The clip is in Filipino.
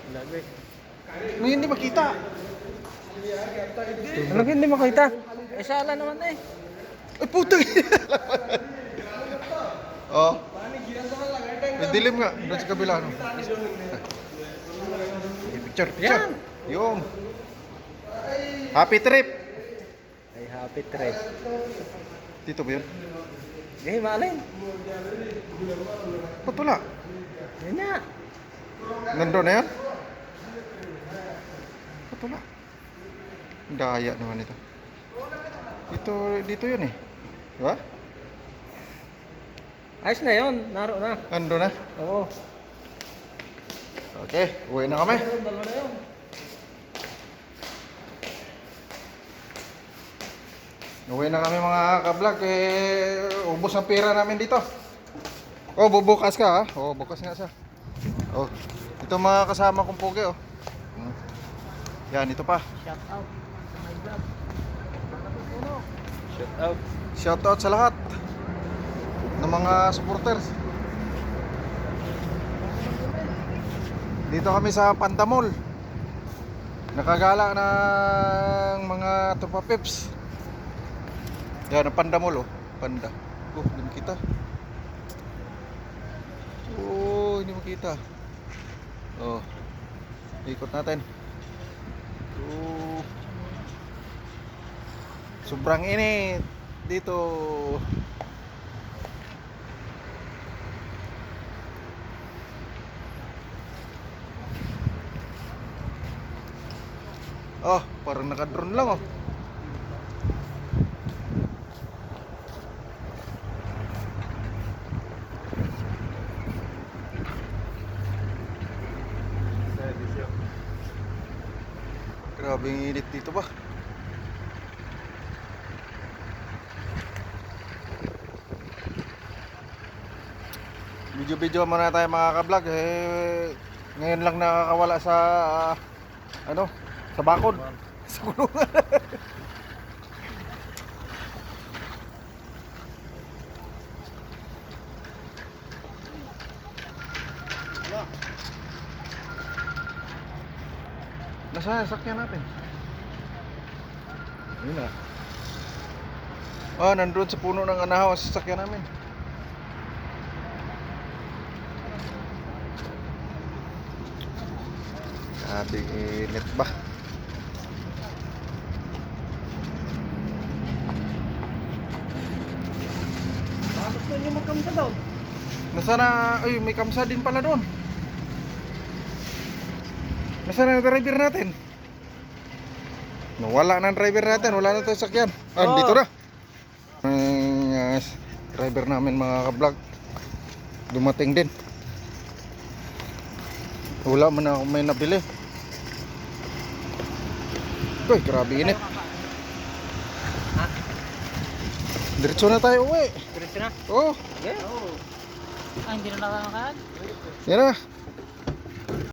Lagi. Ano hindi makita? Ano hindi makita? Eh, sala naman eh. Ay, putang! Oh. May dilim nga. Doon sa kabila, no? Picture, picture. Yan. Yung. Happy trip. Ay, happy trip. Dito ba yun? Eh, malin. Ba't wala? Yan nga. Nandun na yan? Ba't wala? Daya naman ito. Dito yun eh. Diba? Ayos na yun. Naro na. Nandun na? Oo. Okay, uwi na kami. Dalawa na yun. Uwi na kami mga ka-vlog. Eh, ubos ang pera namin dito. Oh, bubukas ka ha? Oh, bukas nga siya. Oh, ito mga kasama kong pogi oh. Yan, ito pa. Shout out sa my vlog. Shout out. Shout out sa lahat ng mga supporters. Dito kami sa Panda Mall. Nakagala ng mga Tupa Pips. Yan, ang Panda Mall oh. Panda. Oh, hindi makita. Oh, hindi makita. Oh. Ikot natin. Oh. Sobrang init dito. Oh, parang naka-drone lang oh. Grabe ang init dito ba? Video-video muna tayo mga ka-vlog eh, ngayon lang nakakawala sa ano, sa bakod. Sa kulungan. Nasaan sakyan natin? Ayun na. Ah, nandun sa puno ng anahaw ang sasakyan namin. Grabe init ba? Bakit na nyo magkamsa daw? Nasaan na? Ay, may kamsa din pala doon. Nasaan na ang driver natin? Nawala na ang driver natin. Wala na tayong sakyan. Ah, dito na. Driver namin mga ka-vlog. Dumating din. Wala man ako may nabili. Uy, grabe init. Ha? Diretso na tayo uwi. Diretso na? Oh, Okay. Ah, hindi na nakakakad? yan na.